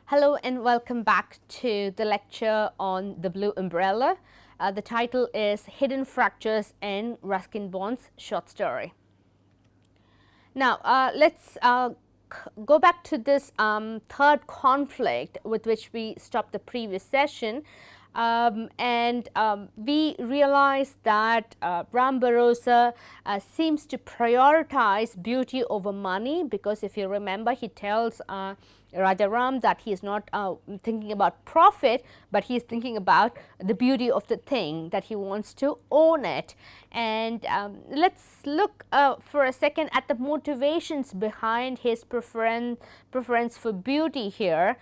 Hello and welcome back to the lecture on the blue umbrella. The title is Hidden Fractures in Ruskin Bond's short story. Now, let's go back to this third conflict with which we stopped the previous session. We realize that Ram Bharosa seems to prioritize beauty over money, because if you remember, he tells Rajaram that he is not thinking about profit, but he is thinking about the beauty of the thing, that he wants to own it. And let's look for a second at the motivations behind his preference for beauty here.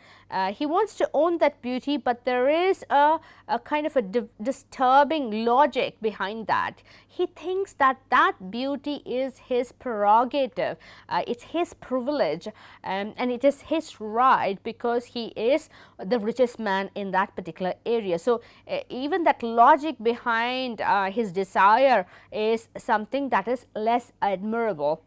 He wants to own that beauty, but there is a kind of a disturbing logic behind that. He thinks that that beauty is his prerogative, it's his privilege, and it is his right, because he is the richest man in that particular area. So, even that logic behind his desire is something that is less admirable.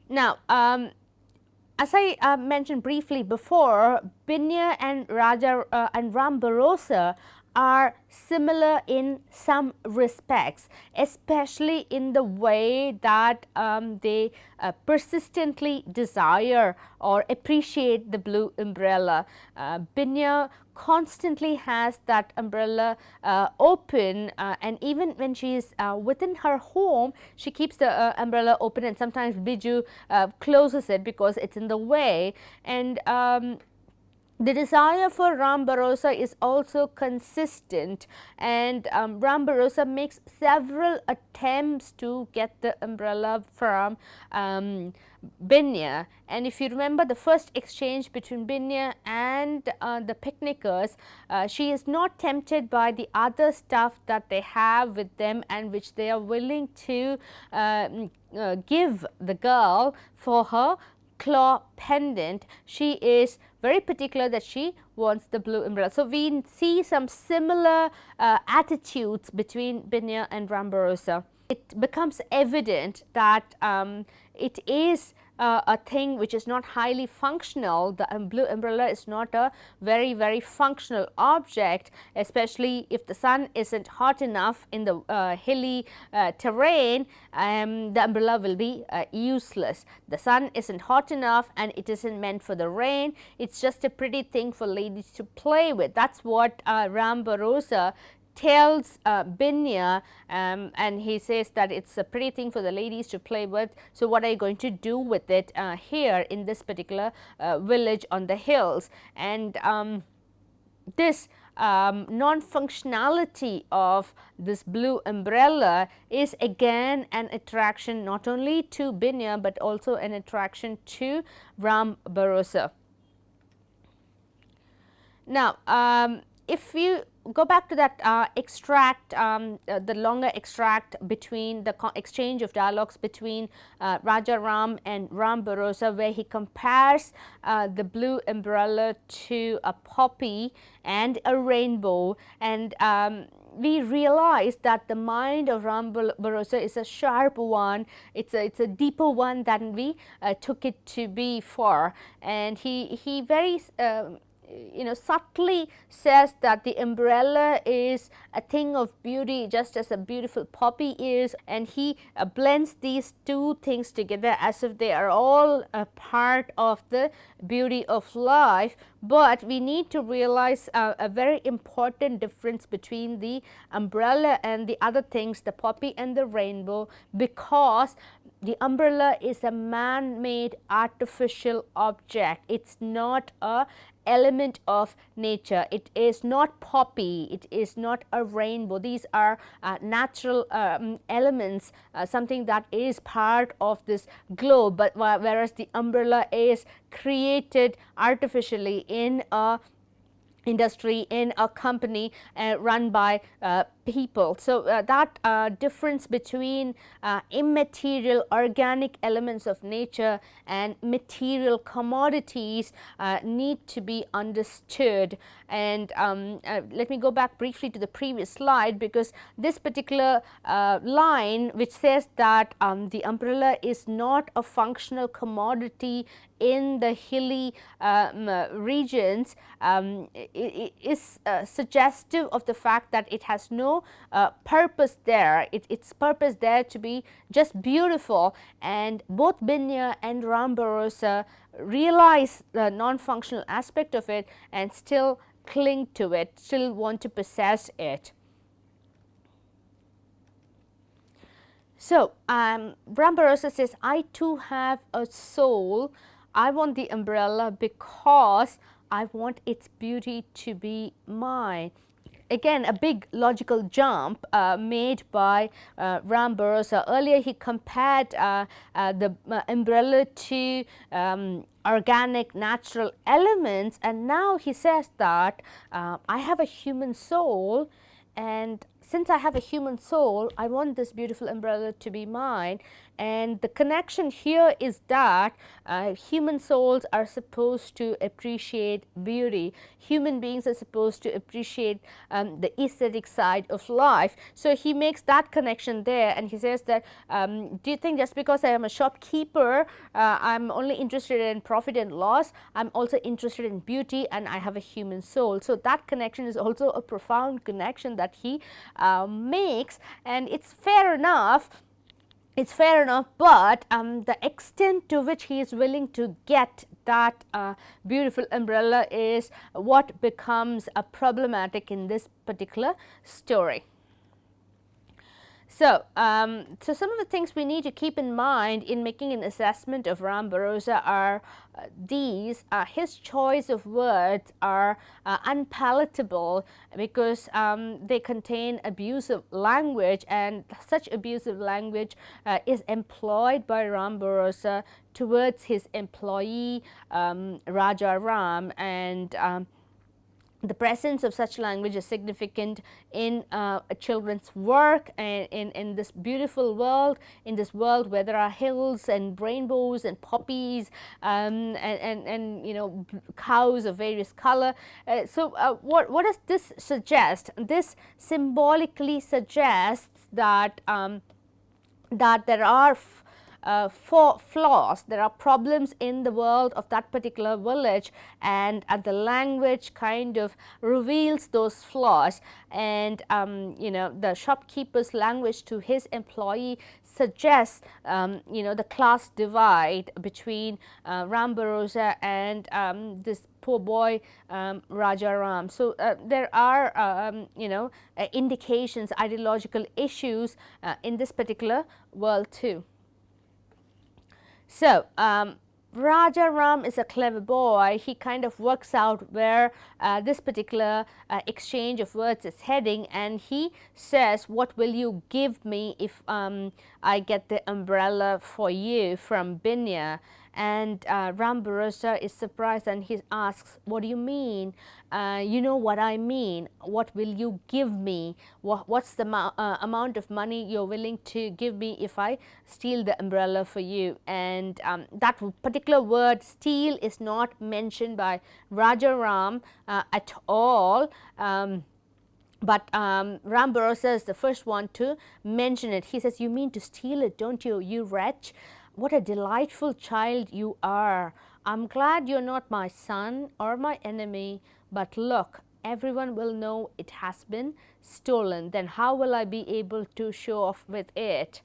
Now, as I mentioned briefly before, Binya and Ram Bharosa are similar in some respects, especially in the way that they persistently desire or appreciate the blue umbrella. Binya constantly has that umbrella open, and even when she is within her home, she keeps the umbrella open, and sometimes Biju closes it because it's in the way. And the desire for Ram Bharosa is also consistent, and Ram Bharosa makes several attempts to get the umbrella from Binya. And if you remember the first exchange between Binya and the picnickers, she is not tempted by the other stuff that they have with them and which they are willing to give the girl for her claw pendant. She is very particular that she wants the blue umbrella. So, we see some similar attitudes between Binya and Ram Bharosa. It becomes evident that it is a thing which is not highly functional. The blue umbrella is not a very functional object, especially if the sun isn't hot enough in the hilly terrain. The umbrella will be useless. The sun isn't hot enough, and it isn't meant for the rain. It's just a pretty thing for ladies to play with. That's what Ram Bharosa tells Binya, and he says that it's a pretty thing for the ladies to play with. So, what are you going to do with it here in this particular village on the hills? And this non-functionality of this blue umbrella is again an attraction not only to Binya, but also an attraction to Ram Bharosa. Now, if you go back to that extract, the longer extract between the exchange of dialogues between Rajaram and Ram Bharosa, where he compares the blue umbrella to a poppy and a rainbow, and we realize that the mind of Ram Bharosa is a sharp one. It's a deeper one than we took it to be for, and he very subtly says that the umbrella is a thing of beauty, just as a beautiful poppy is, and he blends these two things together as if they are all a part of the beauty of life. But we need to realize a very important difference between the umbrella and the other things, the poppy and the rainbow, because the umbrella is a man-made artificial object. It's not a element of nature. It is not poppy, it is not a rainbow. These are natural elements, something that is part of this globe, but whereas the umbrella is created artificially in a industry, in a company run by people. So, that difference between immaterial organic elements of nature and material commodities need to be understood. And let me go back briefly to the previous slide, because this particular line which says that the umbrella is not a functional commodity in the hilly regions is suggestive of the fact that it has no purpose there. Its purpose there to be just beautiful, and both Binya and Ram Bharosa realize the non-functional aspect of it and still cling to it, still want to possess it. So, Ram Bharosa says, I too have a soul. I want the umbrella because I want its beauty to be mine. Again, a big logical jump made by Ram Bharosa. Earlier, he compared the umbrella to organic, natural elements, and now he says that I have a human soul, and since I have a human soul, I want this beautiful umbrella to be mine. And the connection here is that human souls are supposed to appreciate beauty. Human beings are supposed to appreciate the aesthetic side of life. So he makes that connection there, and he says that, do you think just because I am a shopkeeper, I'm only interested in profit and loss? I'm also interested in beauty, and I have a human soul. So that connection is also a profound connection that he makes, and it's fair enough. It's fair enough, but the extent to which he is willing to get that beautiful umbrella is what becomes problematic in this particular story. So, so some of the things we need to keep in mind in making an assessment of Ram Bharosa are these. His choice of words are unpalatable because they contain abusive language, and such abusive language is employed by Ram Bharosa towards his employee Rajaram, and the presence of such language is significant in a children's work, and in this beautiful world, in this world where there are hills and rainbows and poppies and you know, cows of various color. So what does this suggest? This symbolically suggests that that there are flaws, there are problems in the world of that particular village, and the language kind of reveals those flaws. And you know, the shopkeeper's language to his employee suggests you know, the class divide between Ram Bharosa and this poor boy Rajaram. So there are you know, indications, ideological issues in this particular world too. So, Rajaram is a clever boy. He kind of works out where this particular exchange of words is heading, and he says, what will you give me if I get the umbrella for you from Binya? And Ram Bharosa is surprised, and he asks, what do you mean? You know what I mean. What will you give me? What's the amount of money you're willing to give me if I steal the umbrella for you? And that particular word steal is not mentioned by Rajaram at all. But Ram Bharosa is the first one to mention it. He says, you mean to steal it, don't you, you wretch? What a delightful child you are. I'm glad you're not my son or my enemy, but look, everyone will know it has been stolen. Then how will I be able to show off with it?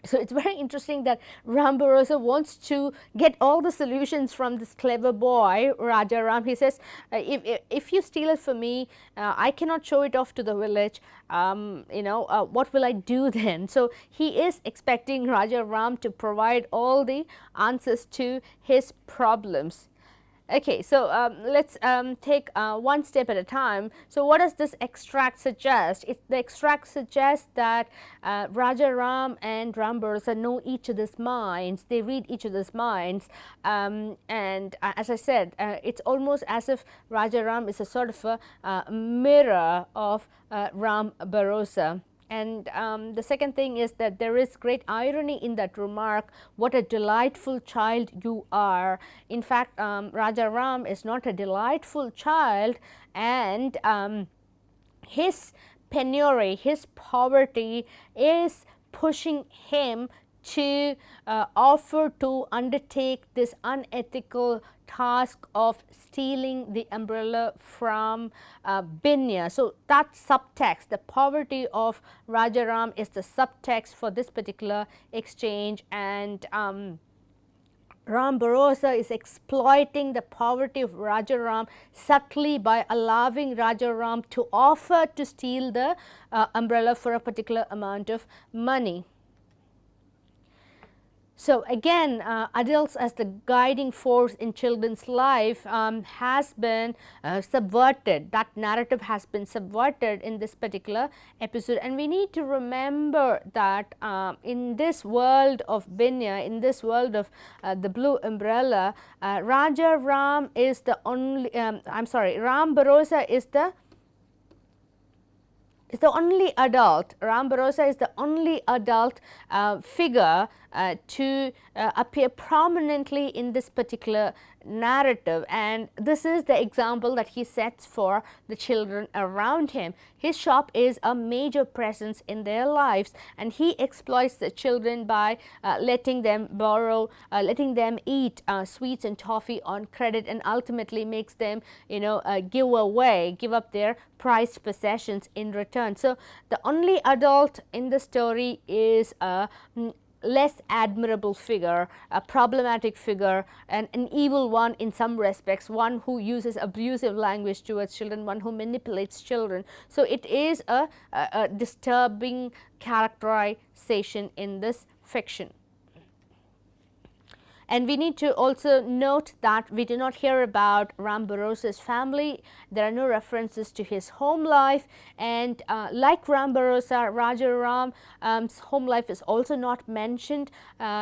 So it's very interesting that Ram Bharosa wants to get all the solutions from this clever boy Rajaram. He says, if you steal it for me, I cannot show it off to the village. You know, what will I do then? So he is expecting Rajaram to provide all the answers to his problems. Okay, so let's take one step at a time. So what does this extract suggest? The extract suggests that Rajaram and Ram Bharosa know each other's minds. They read each other's minds, and as I said, it's almost as if Rajaram is a sort of a mirror of Ram Bharosa. And the second thing is that there is great irony in that remark, what a delightful child you are. In fact, Rajaram is not a delightful child, and his penury, his poverty is pushing him to offer to undertake this unethical task of stealing the umbrella from Binya. So, that subtext, the poverty of Rajaram, is the subtext for this particular exchange, and Ram Bharosa is exploiting the poverty of Rajaram subtly by allowing Rajaram to offer to steal the umbrella for a particular amount of money. So, again, adults as the guiding force in children's life has been subverted. That narrative has been subverted in this particular episode, and we need to remember that in this world of Binya, in this world of the blue umbrella, Rajaram is the only, Ram Bharosa is the only adult. Ram Bharosa is the only adult figure to appear prominently in this particular narrative, and this is the example that he sets for the children around him. His shop is a major presence in their lives, and he exploits the children by letting them borrow, letting them eat sweets and toffee on credit, and ultimately makes them, you know, give up their prized possessions in return. So, the only adult in the story is a less admirable figure, a problematic figure, and an evil one in some respects, one who uses abusive language towards children, one who manipulates children. So, it is a disturbing characterization in this fiction. And we need to also note that we do not hear about Ram Bharosa's family. There are no references to his home life, and like Ram Bharosa, Rajaram's home life is also not mentioned.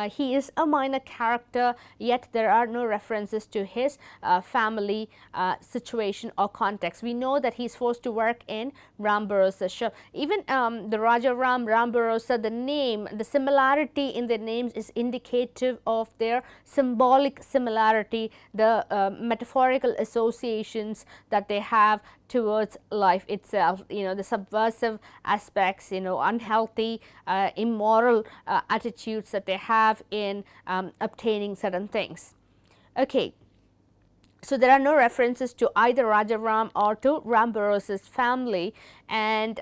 He is a minor character, yet there are no references to his family situation or context. We know that he is forced to work in Ram Bharosa's shop. Even the Rajaram, Ram Bharosa, the name, the similarity in their names is indicative of their symbolic similarity, the metaphorical associations that they have towards life itself, you know, the subversive aspects, you know, unhealthy, immoral attitudes that they have in obtaining certain things. Okay. So, there are no references to either Rajaram or to Ram Bharosa's family, and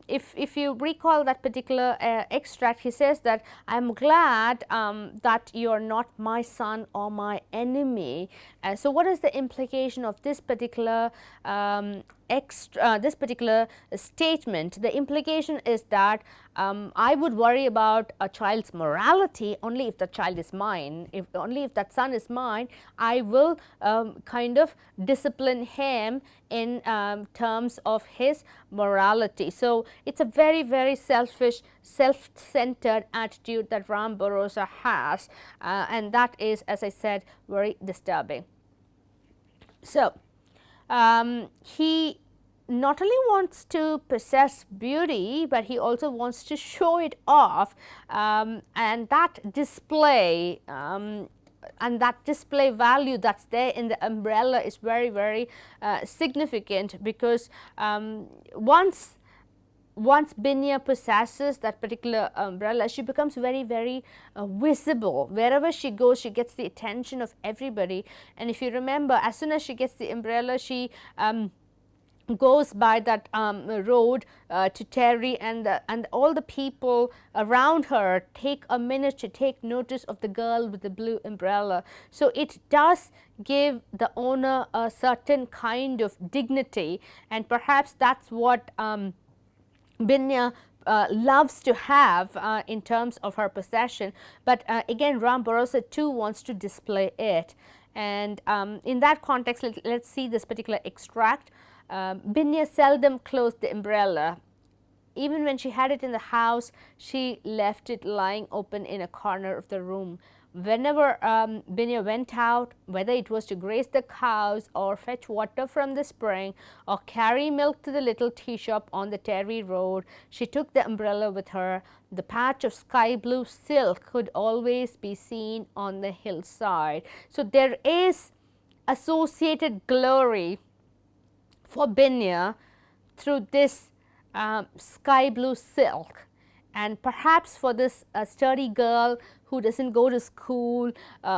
if you recall that particular extract, he says that I am glad that you are not my son or my enemy. So, what is the implication of this particular this particular statement? The implication is that I would worry about a child's morality only if the child is mine. Only if that son is mine, I will kind of discipline him in terms of his morality. So, it is a very, very selfish, self-centered attitude that Ram Bharosa has, and that is, as I said, very disturbing. So, he not only wants to possess beauty, but he also wants to show it off, and that display value that's there in the umbrella is very, very significant, because once Binya possesses that particular umbrella, she becomes very, very visible. Wherever she goes, she gets the attention of everybody. And if you remember, as soon as she gets the umbrella, she goes by that road to Terry, and all the people around her take a minute to take notice of the girl with the blue umbrella. So, it does give the owner a certain kind of dignity, and perhaps that's what Binya loves to have in terms of her possession, but again Ram Bharosa too wants to display it. And in that context, let's see this particular extract. Binya seldom closed the umbrella. Even when she had it in the house, she left it lying open in a corner of the room. Whenever Binya went out, whether it was to graze the cows or fetch water from the spring or carry milk to the little tea shop on the Terry road, she took the umbrella with her. The patch of sky blue silk could always be seen on the hillside. So, there is associated glory for Binya through this sky blue silk, And perhaps for this sturdy girl who doesn't go to school,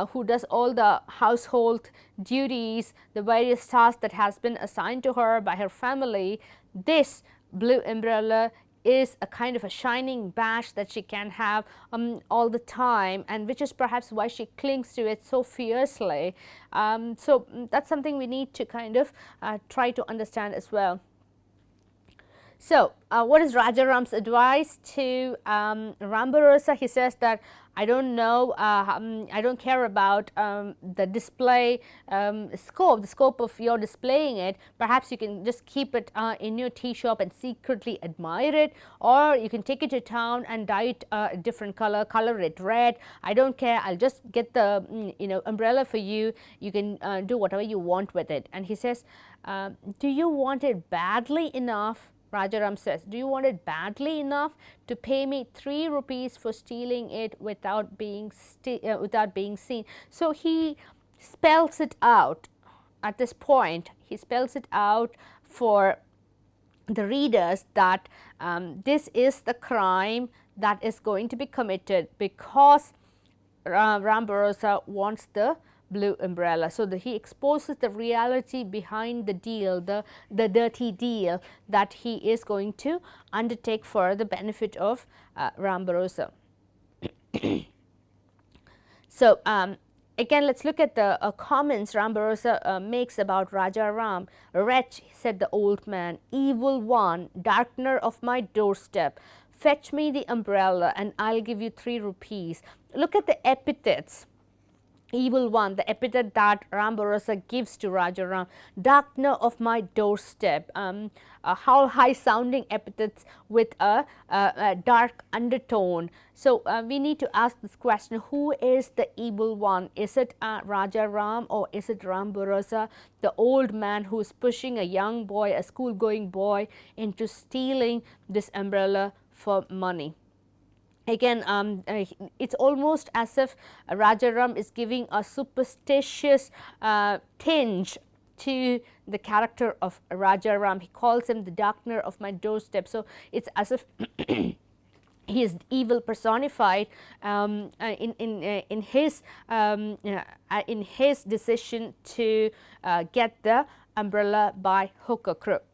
who does all the household duties, the various tasks that has been assigned to her by her family, this blue umbrella is a kind of a shining badge that she can have all the time, and which is perhaps why she clings to it so fiercely. So that's something we need to kind of try to understand as well. So, what is Rajaram's advice to Ram Bharosa? He says that I don't know, I don't care about the display scope, the scope of your displaying it. Perhaps you can just keep it in your tea shop and secretly admire it, or you can take it to town and dye it a different color, color it red. I don't care, I'll just get the umbrella for you. You can do whatever you want with it. And he says, do you want it badly enough? Rajaram says, do you want it badly enough to pay me 3 rupees for stealing it without being seen? So he spells it out at this point. He spells it out for the readers that this is the crime that is going to be committed because Ram Bharosa wants the blue umbrella. So he exposes the reality behind the deal, the dirty deal that he is going to undertake for the benefit of Ram Bharosa. So again, let's look at the comments Ram Bharosa makes about Rajaram. Wretch, said the old man, evil one, darkener of my doorstep, fetch me the umbrella and I'll give you 3 rupees. Look at the epithets. Evil one, the epithet that Ram Bharosa gives to Rajaram, darkener of my doorstep, how high sounding epithets with a dark undertone. So we need to ask this question, who is the evil one? Is it Rajaram or is it Ram Bharosa, the old man who is pushing a young boy, a school going boy, into stealing this umbrella for money? Again, it's almost as if Rajaram is giving a superstitious tinge to the character of Rajaram. He calls him the darkener of my doorstep. So it's as if he is evil personified in his decision to get the umbrella by hook or crook.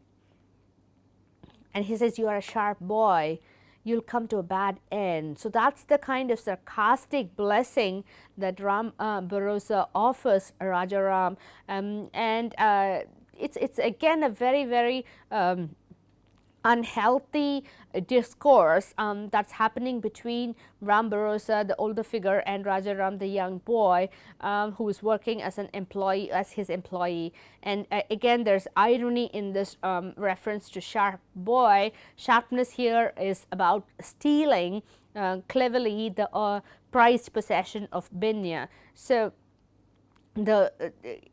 And he says, you are a sharp boy, you'll come to a bad end. So that's the kind of sarcastic blessing that Ram Bharosa offers Rajaram, and it's again a very, very unhealthy discourse that's happening between Ram Bharosa, the older figure, and Rajaram, the young boy, who is working as an employee, as his employee. And again, there's irony in this reference to sharp boy. Sharpness here is about stealing cleverly the prized possession of Binya. So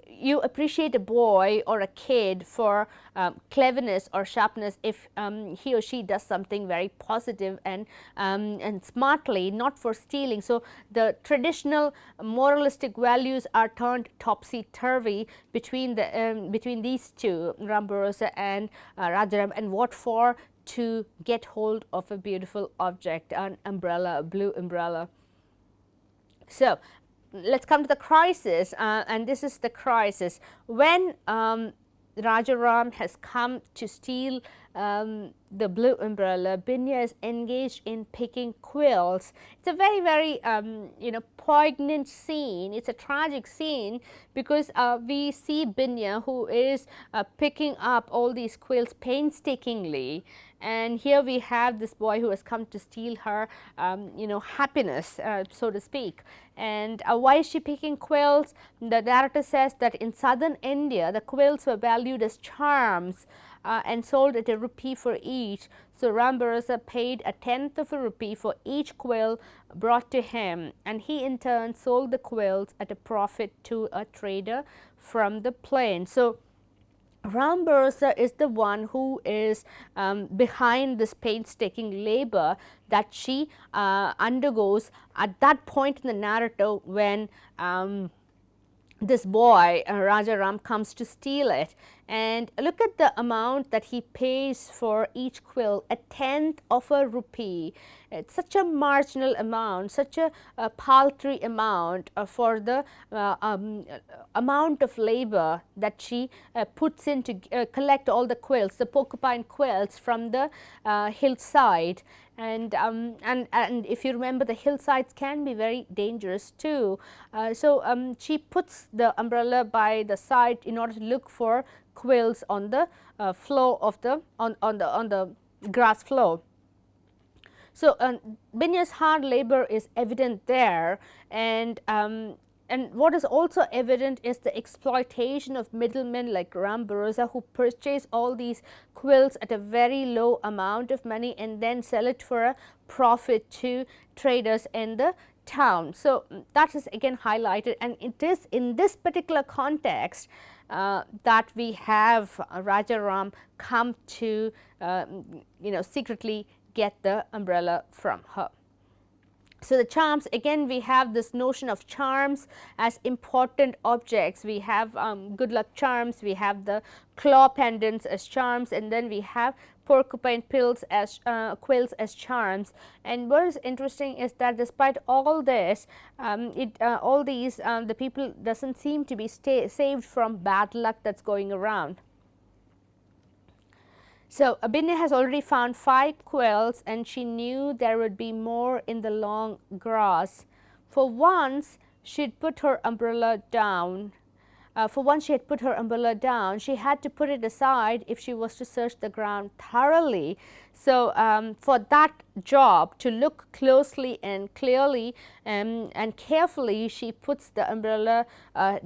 you appreciate a boy or a kid for cleverness or sharpness if he or she does something very positive and smartly, not for stealing. So the traditional moralistic values are turned topsy-turvy between these two, Ram Bharosa and Rajaram, and what for? To get hold of a beautiful object, an umbrella, a blue umbrella. So let's come to the crisis, and this is the crisis. When Rajaram has come to steal the blue umbrella, Binya is engaged in picking quills. It's a very, very poignant scene. It's a tragic scene because we see Binya, who is picking up all these quills painstakingly, and here we have this boy who has come to steal her happiness, so to speak. And why is she picking quills? The narrator says that in southern India the quills were valued as charms and sold at a rupee for each. So Ram Bharosa paid 1/10 of a rupee for each quill brought to him, and he in turn sold the quills at a profit to a trader from the plain. So Ram Bharosa is the one who is behind this painstaking labor that she undergoes at that point in the narrative when this boy Rajaram comes to steal it. and look at the amount that he pays for each quill, a tenth of a rupee. It's such a marginal amount, such a paltry amount for the amount of labor that she puts in to collect all the quills, the porcupine quills from the hillside. And if you remember, the hillsides can be very dangerous too. So she puts the umbrella by the side in order to look for quills on the floor of the on the grass floor. So Binya's hard labor is evident there, and what is also evident is the exploitation of middlemen like Ram Bharosa, who purchase all these quills at a very low amount of money and then sell it for a profit to traders in the town. So that is again highlighted, and it is in this particular context that we have Rajaram come to secretly get the umbrella from her. So the charms, again we have this notion of charms as important objects. We have good luck charms, we have the claw pendants as charms, and then we have porcupine quills as charms. And what is interesting is that despite all this, all these the people doesn't seem to be saved from bad luck that's going around. So Binya has already found 5 quills, and she knew there would be more in the long grass. For once she had put her umbrella down. She had to put it aside if she was to search the ground thoroughly. So for that job, to look closely and clearly and carefully, she puts the umbrella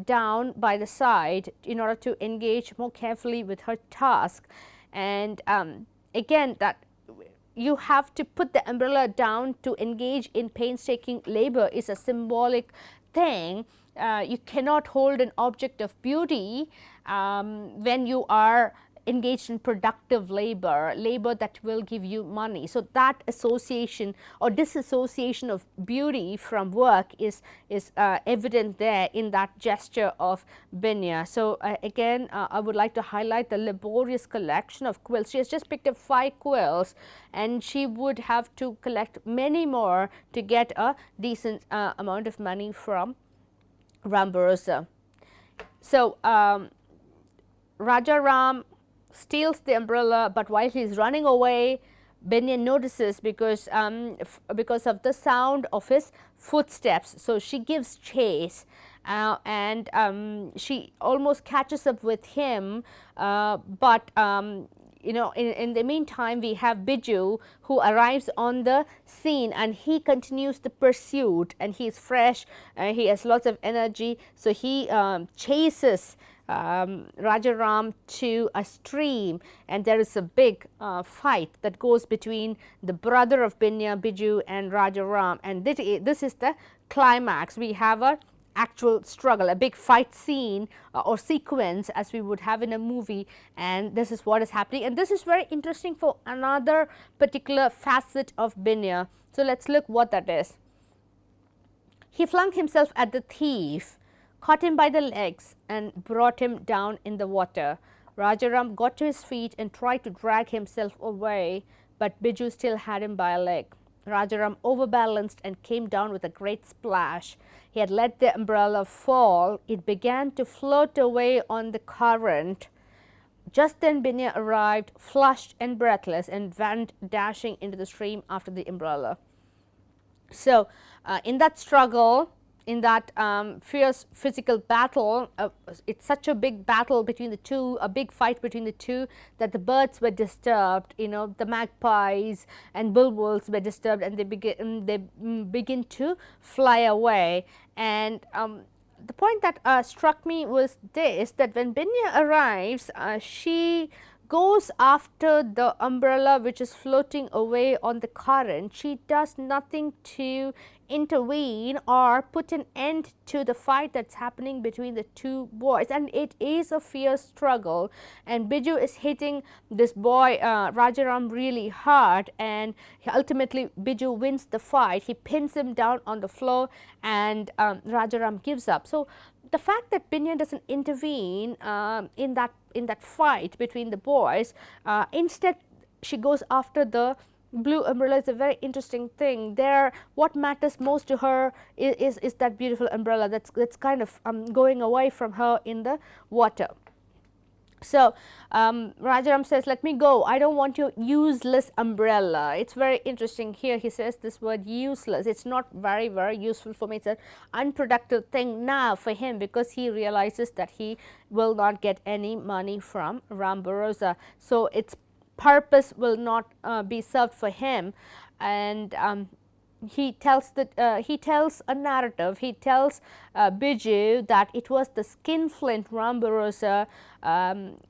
down by the side in order to engage more carefully with her task. And again, that you have to put the umbrella down to engage in painstaking labor is a symbolic thing. You cannot hold an object of beauty when you are engaged in productive labor that will give you money. So that association or disassociation of beauty from work is evident there in that gesture of Binya. So again, I would like to highlight the laborious collection of quills. She has just picked up 5 quills, and she would have to collect many more to get a decent amount of money from Ram Bharosa. So Rajaram steals the umbrella, but while he is running away, Binya notices because of the sound of his footsteps. So she gives chase, and she almost catches up with him, but in the meantime, we have Biju, who arrives on the scene, and he continues the pursuit, and he is fresh, he has lots of energy. So he chases Rajaram to a stream, and there is a big fight that goes between the brother of Binya, Biju, and Rajaram, and this is the climax. We have a actual struggle, a big fight scene or sequence as we would have in a movie, and this is what is happening. And this is very interesting for another particular facet of Binya. So let's look what that is. He flung himself at the thief, caught him by the legs, and brought him down in the water. Rajaram got to his feet and tried to drag himself away, but Biju still had him by a leg. Rajaram overbalanced and came down with a great splash. He had let the umbrella fall. It began to float away on the current. Just then Binya arrived, flushed and breathless, and went dashing into the stream after the umbrella. So in that struggle, in that fierce physical battle, it's such a big battle between the two, a big fight between the two, that the birds were disturbed. The magpies and bulbuls were disturbed, and they begin to fly away. And the point that struck me was this, that when Binya arrives, she goes after the umbrella which is floating away on the current. She does nothing to intervene or put an end to the fight that's happening between the two boys, and it is a fierce struggle, and Biju is hitting this boy Rajaram really hard, and ultimately Biju wins the fight. He pins him down on the floor, and Rajaram gives up. So the fact that Binya doesn't intervene in that fight between the boys, instead she goes after the blue umbrella, is a very interesting thing. There, what matters most to her is that beautiful umbrella that's kind of going away from her in the water. So Rajaram says, let me go, I don't want your useless umbrella. It's very interesting here, he says this word useless. It's not very useful for me. It's an unproductive thing now for him, because he realizes that he will not get any money from Ram Bharosa. So its purpose will not be served for him. And he tells a narrative. He tells Biju that it was the skinflint Ram Bharosa.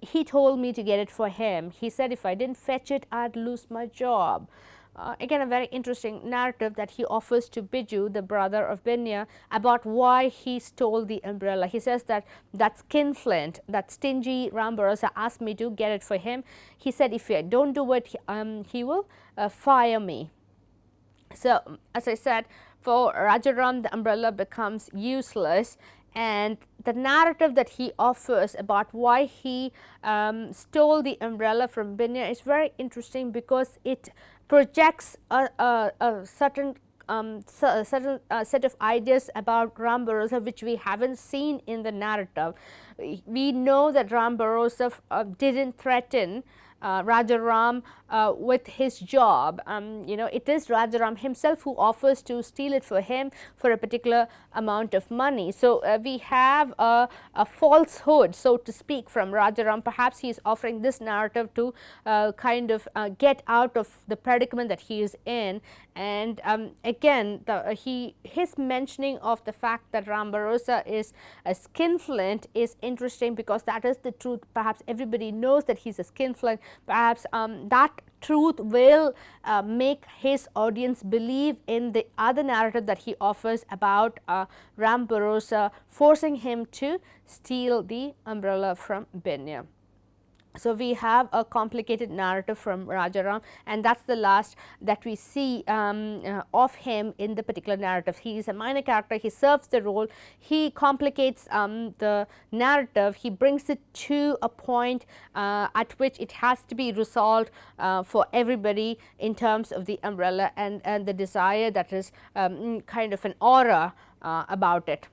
He told me to get it for him. He said if I didn't fetch it, I'd lose my job. Again, a very interesting narrative that he offers to Biju, the brother of Binya, about why he stole the umbrella. He says that skinflint, that stingy Ram Bharosa, asked me to get it for him. He said if I don't do it, he will fire me. So, as I said, for Rajaram, the umbrella becomes useless, and the narrative that he offers about why he stole the umbrella from Binya is very interesting, because it projects a certain set of ideas about Ram Bharosa which we haven't seen in the narrative. We know that Ram Bharosa didn't threaten Rajaram with his job. You know, it is Rajaram himself who offers to steal it for him for a particular amount of money. So we have a falsehood, so to speak, from Rajaram. Perhaps he is offering this narrative to kind of get out of the predicament that he is in. And again, his mentioning of the fact that Ram Bharosa is a skinflint is interesting, because that is the truth. Perhaps everybody knows that he is a skinflint. Perhaps that truth will make his audience believe in the other narrative that he offers about Ram Bharosa forcing him to steal the umbrella from Binya. So we have a complicated narrative from Rajaram, and that's the last that we see of him in the particular narrative. He is a minor character, he serves the role, he complicates the narrative, he brings it to a point at which it has to be resolved for everybody in terms of the umbrella and the desire that is kind of an aura about it.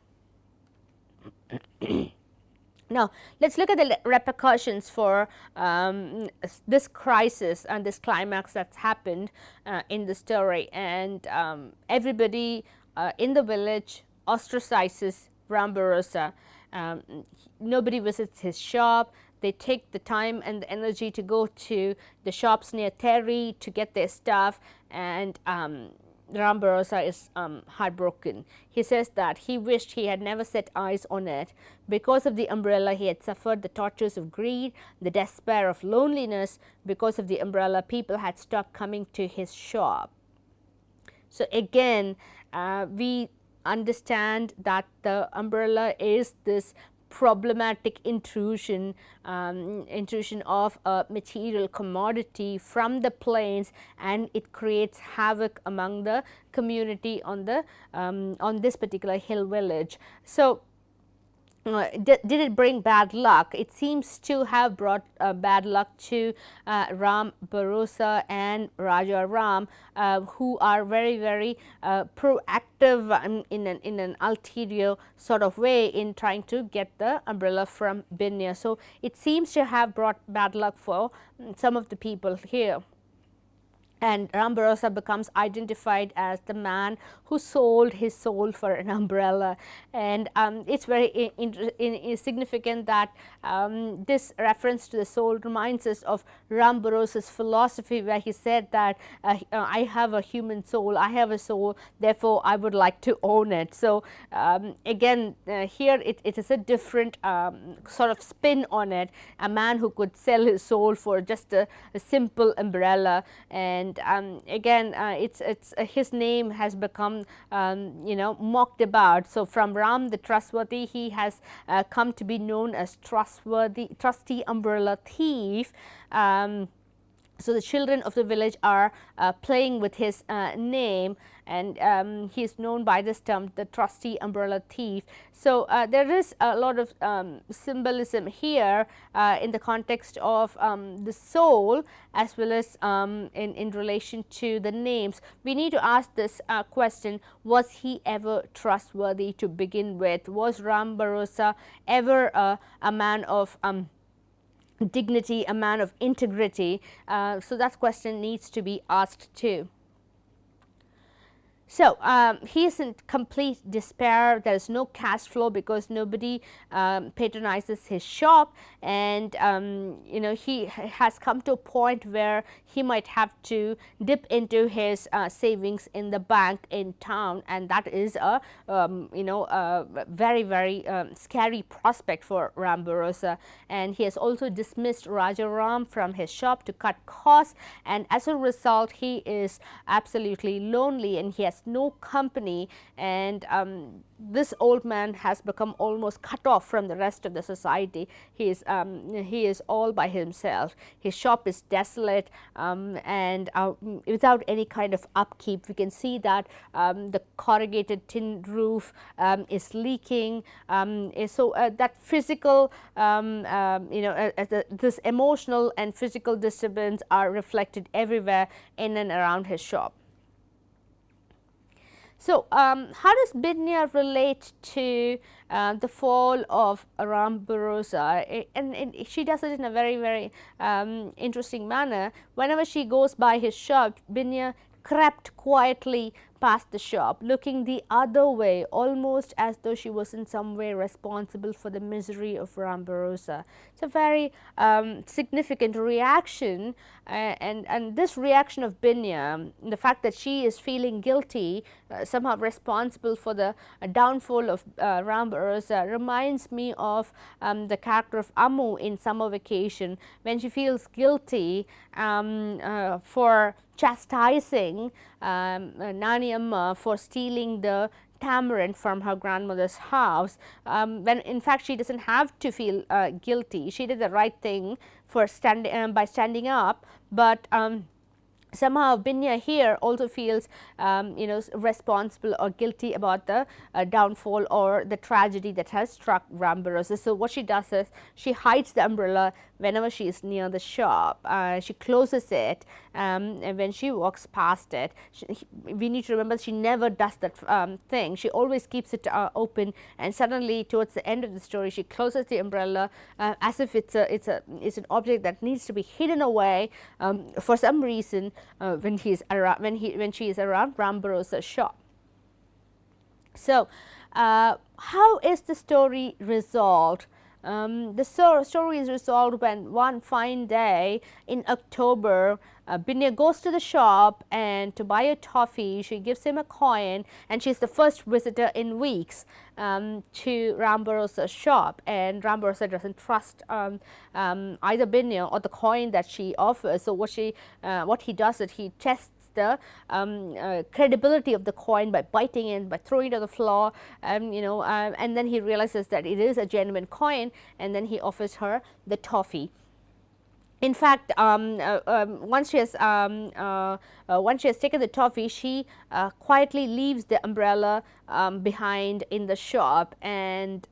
Now, let us look at the repercussions for this crisis and this climax that's happened in the story. And everybody in the village ostracizes Ram Bharosa. Nobody visits his shop. They take the time and the energy to go to the shops near Terry to get their stuff, and Ram Bharosa is heartbroken. He says that he wished he had never set eyes on it. Because of the umbrella, he had suffered the tortures of greed, the despair of loneliness. Because of the umbrella, people had stopped coming to his shop. So again, we understand that the umbrella is this problematic intrusion of a material commodity from the plains, and it creates havoc among the community on the on this particular hill village. So did it bring bad luck? It seems to have brought bad luck to Ram Bharosa and Rajaram, who are very proactive in an ulterior sort of way in trying to get the umbrella from Binya. So it seems to have brought bad luck for some of the people here. And Ram Bharosa becomes identified as the man who sold his soul for an umbrella. And it's very significant that this reference to the soul reminds us of Ram Bharosa's philosophy, where he said that I have a human soul, I have a soul, therefore I would like to own it. So again, here it is a different sort of spin on it, a man who could sell his soul for just a simple umbrella. And again, his name has become you know, mocked about. So from Ram the trustworthy, he has come to be known as trusty umbrella thief. So the children of the village are playing with his name, and he is known by this term, the trusty umbrella thief. So there is a lot of symbolism here in the context of the soul, as well as in relation to the names. We need to ask this question: was he ever trustworthy to begin with? Was Ram Bharosa ever a man of dignity, a man of integrity? So that question needs to be asked too. So he is in complete despair. There is no cash flow because nobody patronizes his shop, and you know, he has come to a point where he might have to dip into his savings in the bank in town, and that is a you know, a very, very scary prospect for Ram Bharosa. And he has also dismissed Rajaram from his shop to cut costs, and as a result he is absolutely lonely, and he has no company, and this old man has become almost cut off from the rest of the society. He is all by himself. His shop is desolate, and without any kind of upkeep. We can see that the corrugated tin roof is leaking. So that physical, you know, this emotional and physical disturbance are reflected everywhere in and around his shop. So how does Binya relate to the fall of Ram Bharosa? And she does it in a very, very interesting manner. Whenever she goes by his shop, Binya crept quietly past the shop, looking the other way, almost as though she was in some way responsible for the misery of Ram Bharosa. It's a very significant reaction, and this reaction of Binya, the fact that she is feeling guilty, somehow responsible for the downfall of Ram Bharosa, reminds me of the character of Ammu in Summer Vacation, when she feels guilty for chastising Nani Amma for stealing the tamarind from her grandmother's house, when in fact she doesn't have to feel guilty. She did the right thing for by standing up, but somehow Binya here also feels you know, responsible or guilty about the downfall or the tragedy that has struck Ram Bharosa. So what she does is she hides the umbrella whenever she is near the shop. She closes it, and when she walks past it, we need to remember she never does that thing. She always keeps it open, and suddenly towards the end of the story she closes the umbrella as if it's an object that needs to be hidden away for some reason when she is around Ram Bharosa's shop. So how is the story resolved? The story is resolved when one fine day in October, Binya goes to the shop and to buy a toffee. She gives him a coin, and she's the first visitor in weeks to Ram Bharosa's shop, and Ram Bharosa doesn't trust either Binya or the coin that she offers. So what he does is he tests the credibility of the coin by biting it, by throwing it on the floor, you know, and then he realizes that it is a genuine coin, and then he offers her the toffee. In fact, once she has taken the toffee, she quietly leaves the umbrella behind in the shop, and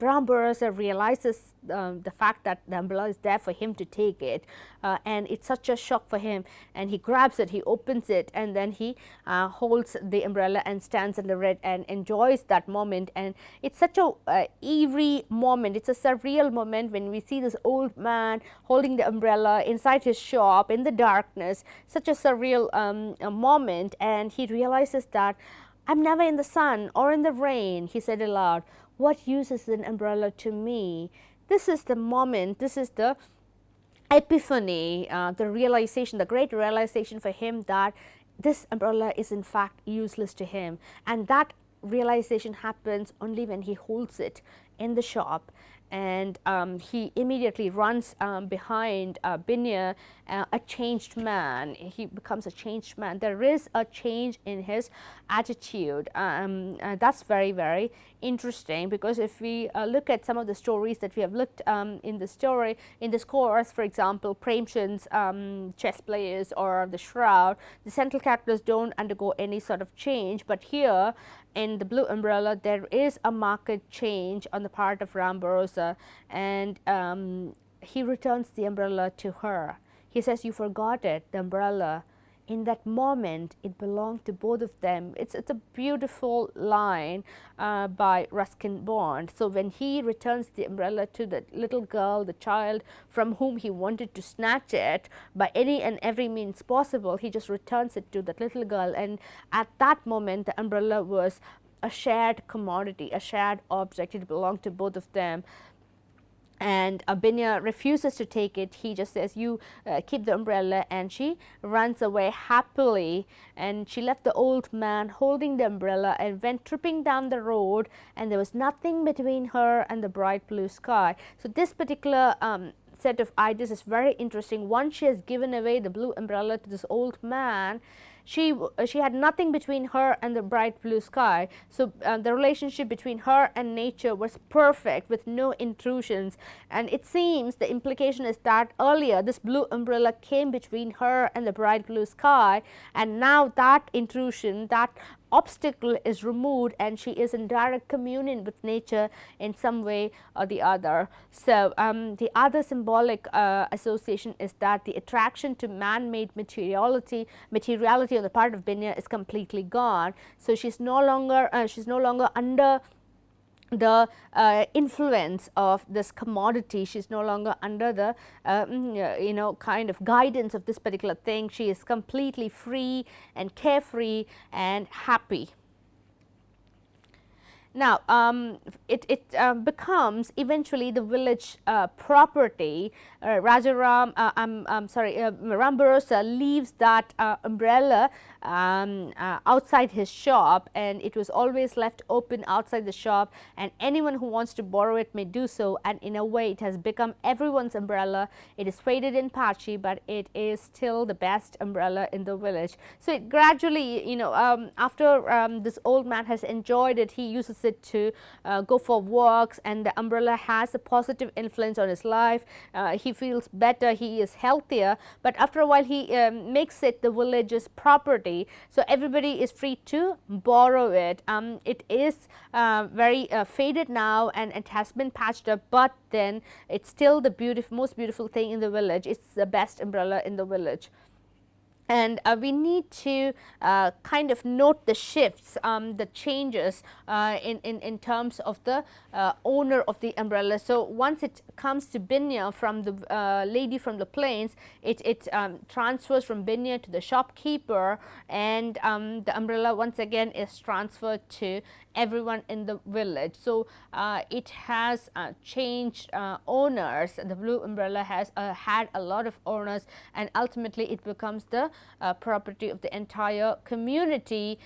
Ram Bharosa realizes the fact that the umbrella is there for him to take it, and it's such a shock for him, and he grabs it, he opens it, and then he holds the umbrella and stands under it and enjoys that moment. And it's such a eerie moment, it's a surreal moment when we see this old man holding the umbrella inside his shop in the darkness, such a surreal moment, and he realizes that I'm never in the sun or in the rain, he said aloud. What use is an umbrella to me? This is the moment, this is the epiphany, the realization, the great realization for him that this umbrella is in fact useless to him, and that realization happens only when he holds it in the shop, and he immediately runs behind Binya, a changed man. He becomes a changed man. There is a change in his attitude. That's very, very interesting, because if we look at some of the stories that we have looked in this course, for example, Premchand's chess players or the Shroud, the central characters don't undergo any sort of change, but here in the Blue Umbrella there is a marked change on the part of Ram Bharosa, and he returns the umbrella to her. He says, "You forgot it, the umbrella. In that moment, it belonged to both of them." It's a beautiful line by Ruskin Bond. So when he returns the umbrella to the little girl, the child from whom he wanted to snatch it by any and every means possible, he just returns it to that little girl. And at that moment, the umbrella was a shared commodity, a shared object. It belonged to both of them. And Binya refuses to take it. He just says, "You keep the umbrella," and she runs away happily. And she left the old man holding the umbrella and went tripping down the road, and there was nothing between her and the bright blue sky. So this particular set of ideas is very interesting. Once she has given away the blue umbrella to this old man, she had nothing between her and the bright blue sky. So the relationship between her and nature was perfect, with no intrusions. And it seems the implication is that earlier this blue umbrella came between her and the bright blue sky, and now that intrusion, that obstacle is removed, and she is in direct communion with nature in some way or the other. So the other symbolic association is that the attraction to man-made materiality on the part of Binya is completely gone. So she's no longer under the influence of this commodity. She's no longer under the kind of guidance of this particular thing. She is completely free and carefree and happy. Now, it becomes eventually the village property. Ram Bharosa leaves that umbrella outside his shop, and it was always left open outside the shop, and anyone who wants to borrow it may do so. And in a way, it has become everyone's umbrella. It is faded and patchy, but it is still the best umbrella in the village. So it gradually, after this old man has enjoyed it, he uses it to go for walks, and the umbrella has a positive influence on his life. He feels better, he is healthier, but after a while he makes it the village's property, so everybody is free to borrow it. It is very faded now, and it has been patched up, but then it's still the most beautiful thing in the village. It's the best umbrella in the village. And we need to kind of note the shifts, the changes in terms of the owner of the umbrella. So once it comes to Binya from the lady from the plains, it transfers from Binya to the shopkeeper, and the umbrella once again is transferred to everyone in the village. So it has changed owners. The blue umbrella has had a lot of owners, and ultimately it becomes the property of the entire community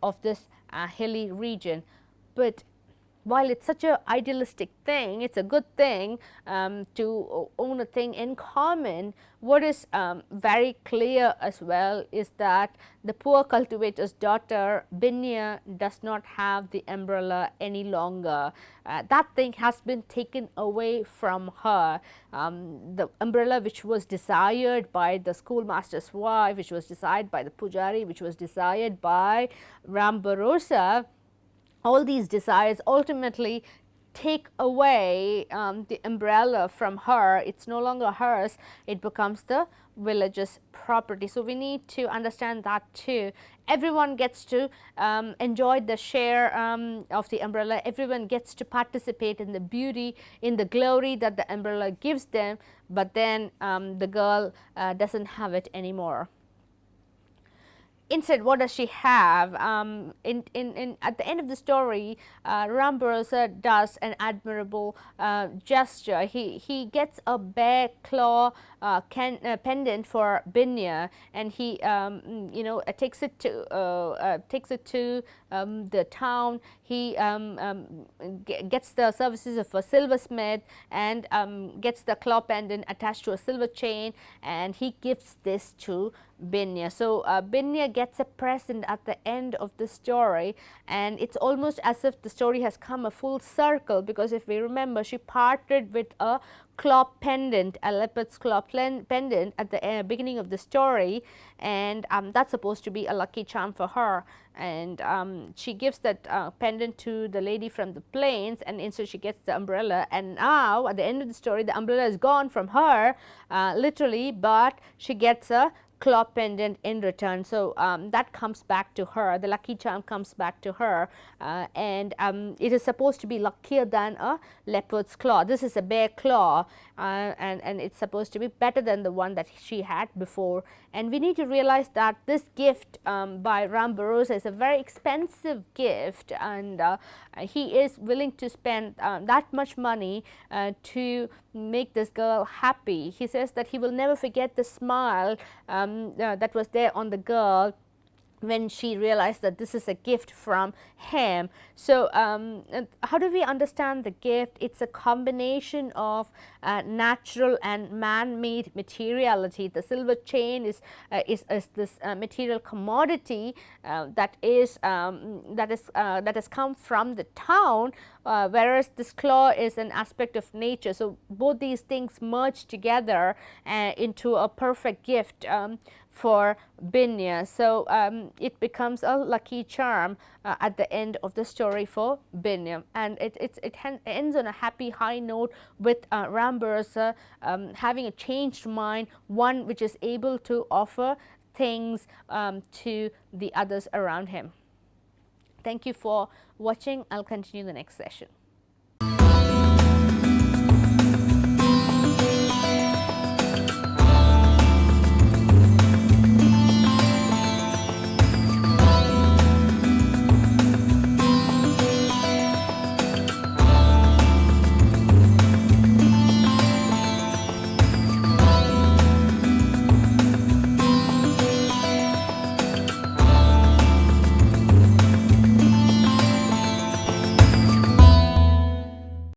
of this hilly region. But while it's such an idealistic thing, it's a good thing to own a thing in common. What is very clear as well is that the poor cultivator's daughter, Binya, does not have the umbrella any longer. That thing has been taken away from her. The umbrella which was desired by the schoolmaster's wife, which was desired by the pujari, which was desired by Ram Bharosa, all these desires ultimately take away the umbrella from her. It's no longer hers, it becomes the village's property. So we need to understand that too. Everyone gets to enjoy the share of the umbrella. Everyone gets to participate in the beauty, in the glory that the umbrella gives them, but then the girl doesn't have it anymore. Instead, what does she have? At the end of the story, Ram Bharosa does an admirable gesture. He gets a bear claw pendant for Binya, and he takes it to the town. He gets the services of a silversmith and gets the claw pendant attached to a silver chain, and he gives this to Binya. So Binya gets a present at the end of the story, and it's almost as if the story has come a full circle, because if we remember, she parted with a claw pendant, a leopard's claw pendant at the beginning of the story, and that's supposed to be a lucky charm for her. And she gives that pendant to the lady from the plains, and instead she gets the umbrella. And now at the end of the story, the umbrella is gone from her, literally, but she gets a claw pendant in return. So that comes back to her, the lucky charm comes back to her, and it is supposed to be luckier than a leopard's claw. This is a bear claw, and it's supposed to be better than the one that she had before. And we need to realize that this gift by Ram Bharosa is a very expensive gift, and he is willing to spend that much money to make this girl happy. He says that he will never forget the smile that was there on the girl when she realized that this is a gift from him. So how do we understand the gift? It's a combination of natural and man-made materiality. The silver chain is this material commodity that has come from the town, whereas this claw is an aspect of nature. So both these things merge together into a perfect gift for Binya. So it becomes a lucky charm at the end of the story for Binya, and it ends on a happy high note with Ram Bharosa having a changed mind, one which is able to offer things to the others around him. Thank you for watching. I'll continue the next session.